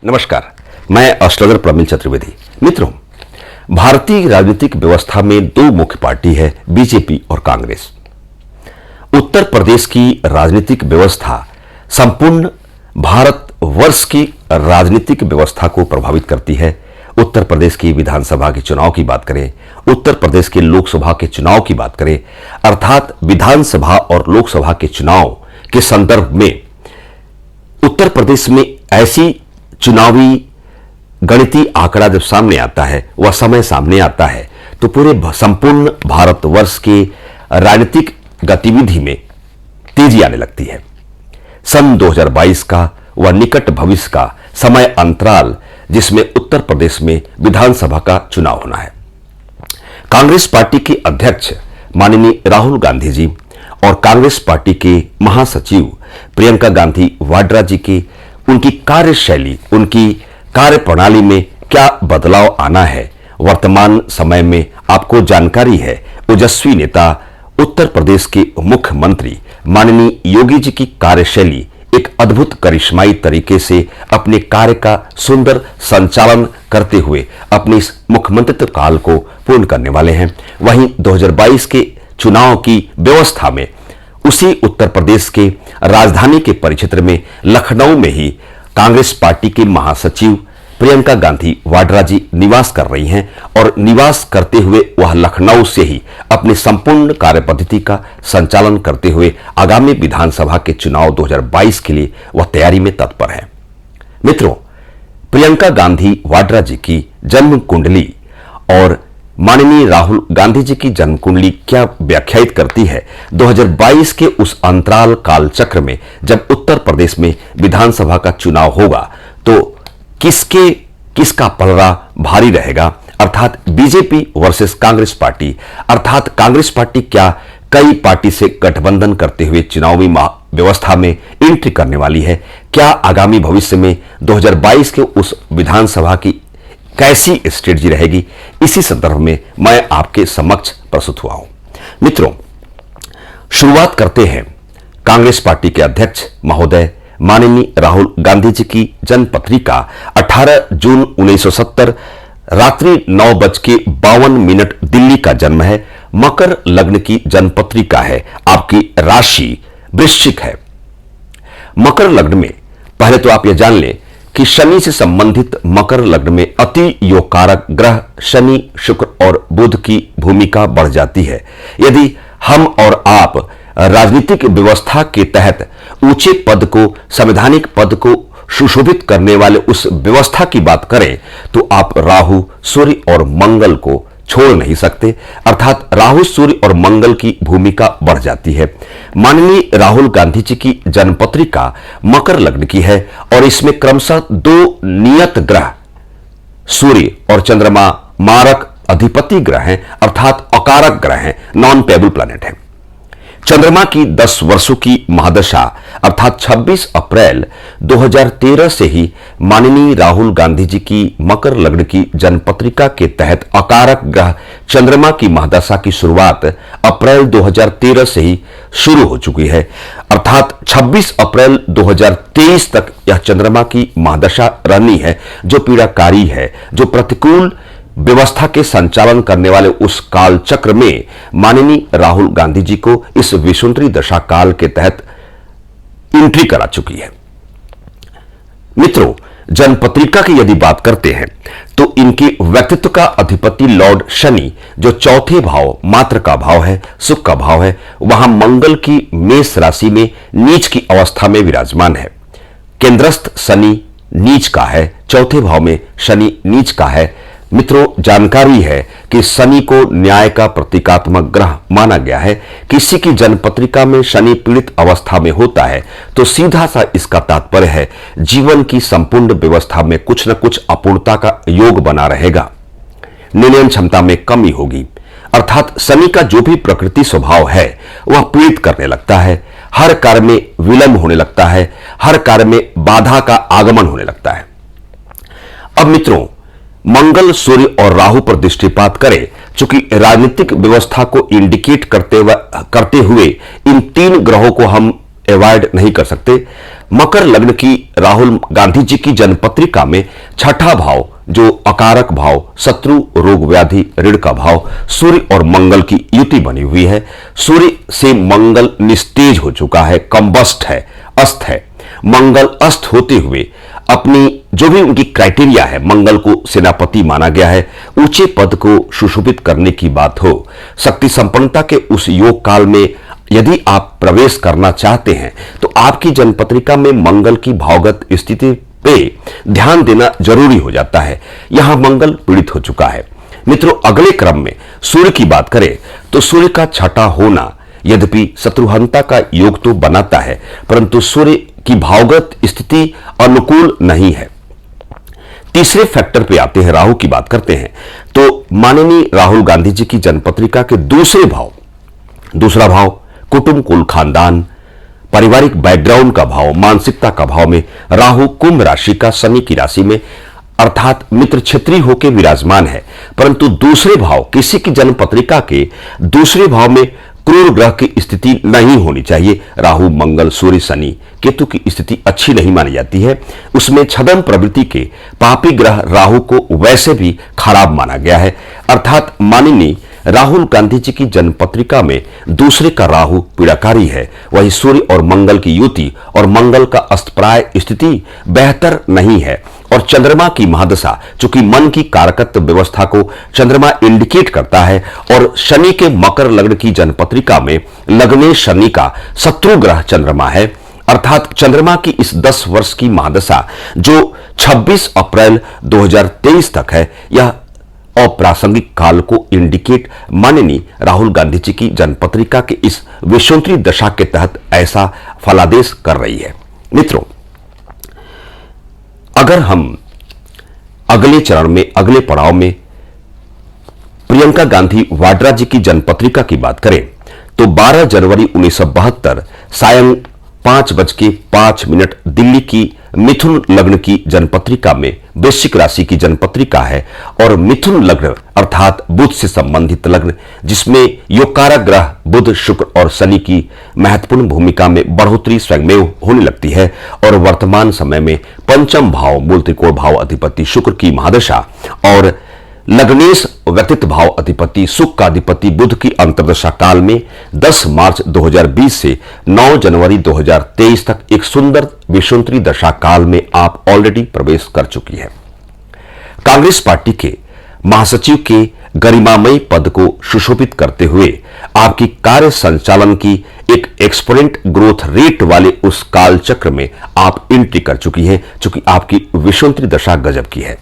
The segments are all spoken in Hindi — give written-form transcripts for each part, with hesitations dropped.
नमस्कार, मैं एस्ट्रोलॉजर प्रमिल चतुर्वेदी। मित्रों, भारतीय राजनीतिक व्यवस्था में दो मुख्य पार्टी है, बीजेपी और कांग्रेस। उत्तर प्रदेश की राजनीतिक व्यवस्था संपूर्ण भारतवर्ष की राजनीतिक व्यवस्था को प्रभावित करती है। उत्तर प्रदेश की विधानसभा के चुनाव की बात करें, उत्तर प्रदेश के लोकसभा के चुनाव की बात करें, अर्थात विधानसभा और लोकसभा के चुनाव के संदर्भ में उत्तर प्रदेश में ऐसी चुनावी गणितीय आंकड़ा जब सामने आता है, वह समय सामने आता है, तो पूरे संपूर्ण भारतवर्ष के राजनीतिक गतिविधि में तेजी आने लगती है। सन 2022 का वह निकट भविष्य का समय अंतराल जिसमें उत्तर प्रदेश में विधानसभा का चुनाव होना है। कांग्रेस पार्टी के अध्यक्ष माननीय राहुल गांधी जी और कांग्रेस पार्टी के महासचिव प्रियंका गांधी वाड्रा जी की उनकी कार्यशैली, उनकी कार्यप्रणाली में क्या बदलाव आना है, वर्तमान समय में आपको जानकारी है। ओजस्वी नेता उत्तर प्रदेश के मुख्यमंत्री माननीय योगी जी की कार्यशैली एक अद्भुत करिश्माई तरीके से अपने कार्य का सुंदर संचालन करते हुए अपने इस मुख्यमंत्रित्व काल को पूर्ण करने वाले हैं। वहीं 2022 के चुनाव की व्यवस्था में उसी उत्तर प्रदेश के राजधानी के परिक्षेत्र में लखनऊ में ही कांग्रेस पार्टी के महासचिव प्रियंका गांधी वाड्रा जी निवास कर रही हैं और निवास करते हुए वह लखनऊ से ही अपनी संपूर्ण कार्यपद्धति का संचालन करते हुए आगामी विधानसभा के चुनाव 2022 के लिए वह तैयारी में तत्पर है। मित्रों, प्रियंका गांधी वाड्रा जी की जन्म कुंडली और माननीय राहुल गांधी जी की जन्म कुंडली क्या व्याख्यायित करती है? 2022 के उस अंतराल काल चक्र में जब उत्तर प्रदेश में विधानसभा का चुनाव होगा तो किसका पलड़ा भारी रहेगा, अर्थात बीजेपी वर्सेस कांग्रेस पार्टी, अर्थात कांग्रेस पार्टी क्या कई पार्टी से गठबंधन करते हुए चुनावी व्यवस्था में एंट्री करने वाली है? क्या आगामी भविष्य में 2022 के उस विधानसभा की कैसी स्ट्रेटजी रहेगी? इसी संदर्भ में मैं आपके समक्ष प्रस्तुत हुआ हूं। मित्रों, शुरुआत करते हैं कांग्रेस पार्टी के अध्यक्ष महोदय माननीय राहुल गांधी जी की जन्म पत्रिका। 18 जून 1970 रात्रि 9:52 दिल्ली का जन्म है। मकर लग्न की जन्म पत्रिका है। आपकी राशि वृश्चिक है। मकर लग्न में पहले तो आप यह जान लें कि शनि से संबंधित मकर लग्न में अति योगकारक ग्रह शनि, शुक्र और बुध की भूमिका बढ़ जाती है। यदि हम और आप राजनीतिक व्यवस्था के तहत ऊंचे पद को, संवैधानिक पद को सुशोभित करने वाले उस व्यवस्था की बात करें तो आप राहु, सूर्य और मंगल को छोड़ नहीं सकते, अर्थात राहु, सूर्य और मंगल की भूमिका बढ़ जाती है। माननीय राहुल गांधी जी की जन्म पत्रिका मकर लग्न की है और इसमें क्रमशः दो नियत ग्रह सूर्य और चंद्रमा मारक अधिपति ग्रह हैं, अर्थात अकारक ग्रह हैं, नॉन पेबल प्लैनेट है। चंद्रमा की 10 वर्षों की महादशा अर्थात 26 अप्रैल 2013 से ही माननीय राहुल गांधी जी की मकर लग्न की जन्म पत्रिका के तहत अकारक ग्रह चंद्रमा की महादशा की शुरुआत अप्रैल 2013 से ही शुरू हो चुकी है, अर्थात 26 अप्रैल 2023 तक यह चंद्रमा की महादशा रहनी है, जो पीड़ाकारी है, जो प्रतिकूल व्यवस्था के संचालन करने वाले उस काल चक्र में माननीय राहुल गांधी जी को इस विषुंतरी दशा काल के तहत एंट्री करा चुकी है। मित्रों, जन्म पत्रिका की यदि बात करते हैं तो इनके व्यक्तित्व का अधिपति लॉर्ड शनि, जो चौथे भाव मात्र का भाव है, सुख का भाव है, वहां मंगल की मेष राशि में नीच की अवस्था में विराजमान है। केंद्रस्थ शनि नीच का है, चौथे भाव में शनि नीच का है। मित्रों, जानकारी है कि शनि को न्याय का प्रतीकात्मक ग्रह माना गया है। किसी की जन्म पत्रिका में शनि पीड़ित अवस्था में होता है तो सीधा सा इसका तात्पर्य है जीवन की संपूर्ण व्यवस्था में कुछ न कुछ अपूर्णता का योग बना रहेगा, निर्णय क्षमता में कमी होगी, अर्थात शनि का जो भी प्रकृति स्वभाव है वह पीड़ित करने लगता है, हर कार्य में विलंब होने लगता है, हर कार्य में बाधा का आगमन होने लगता है। अब मित्रों, मंगल, सूर्य और राहु पर दृष्टिपात करें, चूंकि राजनीतिक व्यवस्था को इंडिकेट करते हुए इन तीन ग्रहों को हम अवॉइड नहीं कर सकते। मकर लग्न की राहुल गांधी जी की जन्मपत्रिका में छठा भाव, जो अकारक भाव, शत्रु, रोग, व्याधि, ऋण का भाव, सूर्य और मंगल की युति बनी हुई है। सूर्य से मंगल निस्तेज हो चुका है, कंबस्ट है, अस्त है। मंगल अस्त होते हुए अपनी जो भी उनकी क्राइटेरिया है, मंगल को सेनापति माना गया है, ऊंचे पद को सुशोभित करने की बात हो, शक्ति संपन्नता के उस योग काल में यदि आप प्रवेश करना चाहते हैं तो आपकी जन्मपत्रिका में मंगल की भावगत स्थिति पे ध्यान देना जरूरी हो जाता है। यहां मंगल पीड़ित हो चुका है। मित्रों, अगले क्रम में सूर्य की बात करें तो सूर्य का छठा होना यद्यपि शत्रुहंता का योग तो बनाता है, परंतु सूर्य की भावगत स्थिति अनुकूल नहीं है। तीसरे फैक्टर पे आते हैं, राहु की बात करते हैं तो माननीय राहुल गांधी जी की जन्मपत्रिका के दूसरा भाव कुटुंब, कुल, खानदान, पारिवारिक बैकग्राउंड का भाव, मानसिकता का भाव में राहु कुंभ राशि का शनि की राशि में अर्थात मित्र क्षेत्रीय होकर विराजमान है। परंतु दूसरे भाव, किसी की जन्मपत्रिका के दूसरे भाव में क्रूर ग्रह की स्थिति नहीं होनी चाहिए। राहु, मंगल, सूर्य, शनि, केतु की स्थिति अच्छी नहीं मानी जाती है। उसमें छदम प्रवृत्ति के पापी ग्रह राहु को वैसे भी खराब माना गया है। अर्थात माननीय राहुल गांधी जी की जन्मपत्रिका में दूसरे का राहु पीड़ाकारी है, वही सूर्य और मंगल की युति और मंगल का अस्तप्राय स्थिति बेहतर नहीं है। और चंद्रमा की महादशा, चूंकि मन की कारकत्व व्यवस्था को चंद्रमा इंडिकेट करता है, और शनि के मकर लग्न की जन्मपत्रिका में लग्ने शनि का शत्रु ग्रह चंद्रमा है। अर्थात चंद्रमा की इस 10 वर्ष की महादशा जो 26 अप्रैल 2023 तक है, यह अप्रासंगिक काल को इंडिकेट माननीय राहुल गांधी जी की जन्मपत्रिका के इस विषुवंतरी दशा के तहत ऐसा फलादेश कर रही है। मित्रों, अगर हम अगले चरण में, अगले पड़ाव में प्रियंका गांधी वाड्रा जी की जन्मपत्रिका की बात करें तो 12 जनवरी 1972 सायं 5:05 दिल्ली की मिथुन लग्न की जन्मपत्रिका में वृश्चिक राशि की जन्मपत्रिका है, और मिथुन लग्न अर्थात बुध से संबंधित लग्न, जिसमें योगकारक ग्रह बुध, शुक्र और शनि की महत्वपूर्ण भूमिका में बढ़ोतरी स्वयं में होने लगती है। और वर्तमान समय में पंचम भाव, मूल त्रिकोण भाव अधिपति शुक्र की महादशा और लग्नेश व्यतीत भाव अधिपति सुख का अधिपति बुध की अंतर्दशा काल में 10 मार्च 2020 से 9 जनवरी 2023 तक एक सुंदर विषुवंतरी दशा काल में आप ऑलरेडी प्रवेश कर चुकी है। कांग्रेस पार्टी के महासचिव के गरिमामयी पद को सुशोभित करते हुए आपकी कार्य संचालन की एक एक्सपोनेंट ग्रोथ रेट वाले उस काल चक्र में आप एंट्री कर चुकी हैं, चूंकि आपकी विषुवंतरी दशा गजब की है।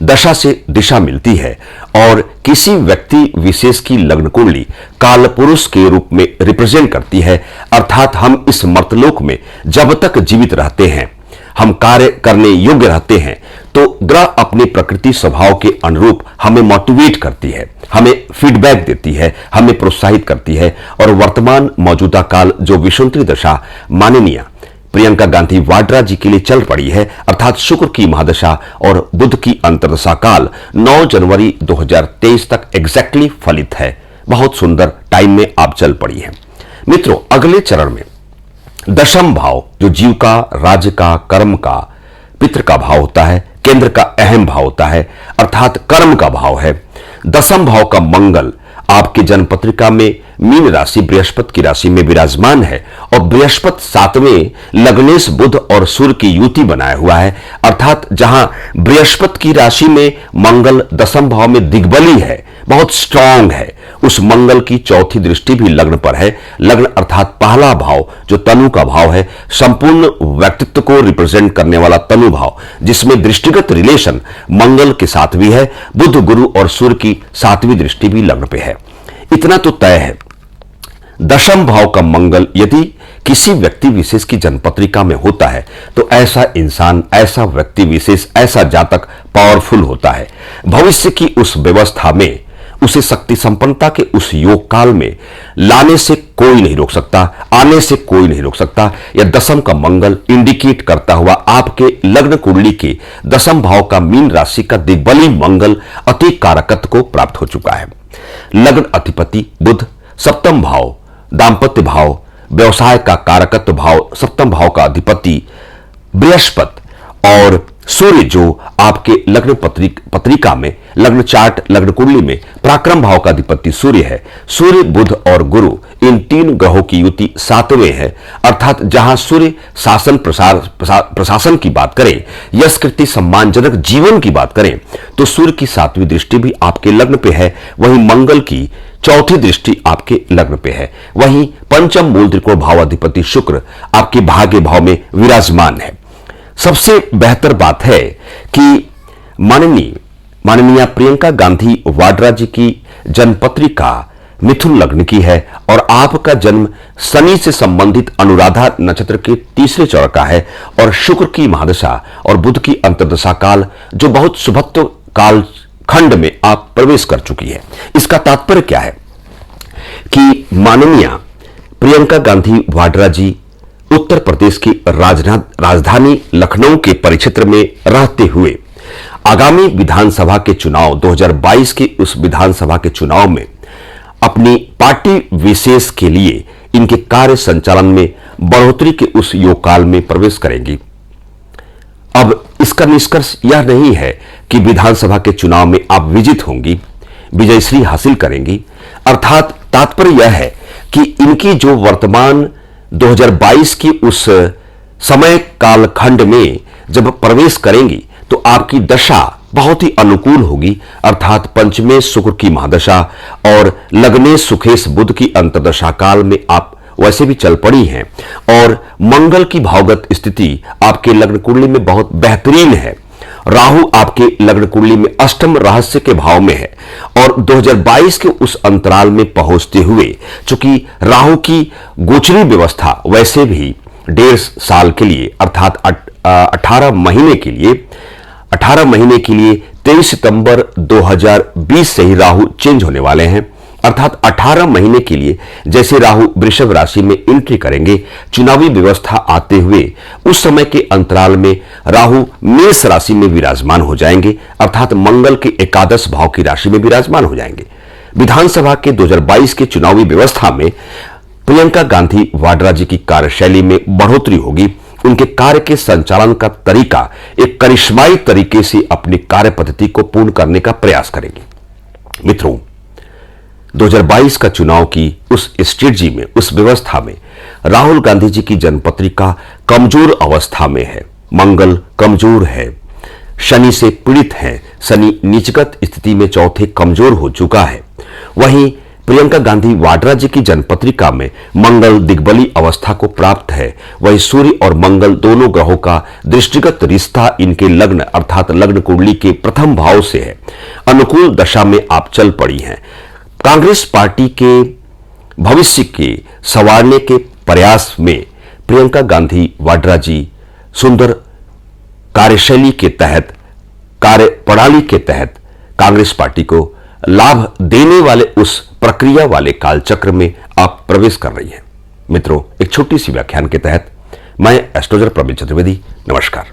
दशा से दिशा मिलती है और किसी व्यक्ति विशेष की लग्न कुंडली काल पुरुष के रूप में रिप्रेजेंट करती है। अर्थात हम इस मर्तलोक में जब तक जीवित रहते हैं, हम कार्य करने योग्य रहते हैं, तो ग्रह अपनी प्रकृति स्वभाव के अनुरूप हमें मोटिवेट करती है, हमें फीडबैक देती है, हमें प्रोत्साहित करती है। और वर्तमान मौजूदा काल जो विषुवंतरी दशा माननीय प्रियंका गांधी वाड्रा जी के लिए चल पड़ी है, अर्थात शुक्र की महादशा और बुध की अंतर्दशा काल 9 जनवरी 2023 तक एग्जैक्टली फलित है। बहुत सुंदर टाइम में आप चल पड़ी हैं। मित्रों, अगले चरण में दशम भाव, जो जीव का, राज्य का, कर्म का, पितृ का भाव होता है, केंद्र का अहम भाव होता है, अर्थात कर्म का भाव है। दशम भाव का मंगल आपके जन्मपत्रिका में मीन राशि बृहस्पति की राशि में विराजमान है, और बृहस्पति 7वें लग्नेश बुध और सूर्य की युति बनाया हुआ है। अर्थात जहां बृहस्पति की राशि में मंगल दशम भाव में दिग्बली है, बहुत स्ट्रांग है, उस मंगल की चौथी दृष्टि भी लग्न पर है। लग्न अर्थात पहला भाव जो तनु का भाव है, संपूर्ण व्यक्तित्व को रिप्रेजेंट करने वाला तनु भाव, जिसमें दृष्टिगत रिलेशन मंगल के साथ भी है। बुध, गुरु और सूर्य की 7वीं दृष्टि भी लग्न पे है। इतना तो तय है, दशम भाव का मंगल यदि किसी व्यक्ति विशेष की जन्मपत्रिका में होता है तो ऐसा इंसान, ऐसा व्यक्ति विशेष, ऐसा जातक पावरफुल होता है। भविष्य की उस व्यवस्था में उसे शक्ति संपन्नता के उस योग काल में लाने से कोई नहीं रोक सकता, आने से कोई नहीं रोक सकता। यह दशम का मंगल इंडिकेट करता हुआ आपके लग्न कुंडली के दशम भाव का मीन राशि का दिग्बली मंगल अति कारकत्व को प्राप्त हो चुका है। लग्न अधिपति बुध, सप्तम भाव, दांपत्य भाव, व्यवसाय का कारकत्व भाव सप्तम भाव का अधिपति बृहस्पति और सूर्य जो आपके लग्न पत्रिका में लग्न चार्ट लग्न कुंडली में पराक्रम भाव का अधिपति सूर्य है। सूर्य बुध और गुरु इन तीन ग्रहों की युति सातवें है, अर्थात जहां सूर्य शासन प्रशासन की बात करें, यश कीर्ति सम्मानजनक जीवन की बात करें तो सूर्य की सातवीं दृष्टि भी आपके लग्न पे है। वहीं मंगल की चौथी दृष्टि आपके लग्न पे है। वहीं पंचम मूल त्रिकोण भाव अधिपति शुक्र आपके भाग्य भाव में विराजमान है। सबसे बेहतर बात है कि माननीय प्रियंका गांधी वाड्रा जी की जन्म पत्रिका मिथुन लग्न की है और आपका जन्म शनि से संबंधित अनुराधा नक्षत्र के तीसरे चौर का है और शुक्र की महादशा और बुध की अंतर्दशा काल जो बहुत शुभत्व काल खंड में आप प्रवेश कर चुकी है। इसका तात्पर्य क्या है कि माननीय प्रियंका गांधी वाड्रा जी उत्तर प्रदेश की राजधानी लखनऊ के परिक्षेत्र में रहते हुए आगामी विधानसभा के चुनाव 2022 के उस विधानसभा के चुनाव में अपनी पार्टी विशेष के लिए इनके कार्य संचालन में बढ़ोतरी के उस योग काल में प्रवेश करेंगी। अब इसका निष्कर्ष यह नहीं है कि विधानसभा के चुनाव में आप विजित होंगी, विजयश्री हासिल करेंगी, अर्थात तात्पर्य यह है कि इनकी जो वर्तमान 2022 की उस समय काल खंड में जब प्रवेश करेंगी तो आपकी दशा बहुत ही अनुकूल होगी, अर्थात पंचमे शुक्र की महादशा और लग्ने सुखेश बुध की अंतर्दशा काल में आप वैसे भी चल पड़ी हैं और मंगल की भावगत स्थिति आपके लग्न कुंडली में बहुत बेहतरीन है। राहु आपके लग्न कुंडली में अष्टम रहस्य के भाव में है और 2022 के उस अंतराल में पहुंचते हुए चूंकि राहु की गोचरी व्यवस्था वैसे भी 1.5 साल के लिए अर्थात 18 महीने के लिए 23 सितंबर 2020 से ही राहु चेंज होने वाले हैं, अर्थात 18 महीने के लिए जैसे राहु वृषभ राशि में एंट्री करेंगे, चुनावी व्यवस्था आते हुए उस समय के अंतराल में राहु मेष राशि में विराजमान हो जाएंगे, अर्थात मंगल के एकादश भाव की राशि में विराजमान हो जाएंगे। विधानसभा के 2022 के चुनावी व्यवस्था में प्रियंका गांधी वाड्रा जी की कार्यशैली में बढ़ोतरी होगी। उनके कार्य के संचालन का तरीका एक करिश्माई तरीके से अपनी कार्य पद्धति को पूर्ण करने का प्रयास करेंगे। मित्रों, 2022 का चुनाव की उस स्ट्रेटजी में, उस व्यवस्था में राहुल गांधी जी की जन्मपत्रिका कमजोर अवस्था में है, मंगल कमजोर है, शनि से पीड़ित है, शनि नीचगत स्थिति में चौथे कमजोर हो चुका है। वहीं प्रियंका गांधी वाड्रा जी की जन्मपत्रिका में मंगल दिग्बली अवस्था को प्राप्त है। वही सूर्य और मंगल दोनों ग्रहों का दृष्टिगत रिश्ता इनके लग्न अर्थात लग्न कुंडली के प्रथम भाव से है। अनुकूल दशा में आप चल पड़ी हैं। कांग्रेस पार्टी के भविष्य के संवारने के प्रयास में प्रियंका गांधी वाड्रा जी सुंदर कार्यशैली के तहत, कार्य प्रणाली के तहत कांग्रेस पार्टी को लाभ देने वाले उस प्रक्रिया वाले कालचक्र में आप प्रवेश कर रही हैं। मित्रों, एक छोटी सी व्याख्यान के तहत मैं एस्ट्रोलॉजर प्रवीण चतुर्वेदी, नमस्कार।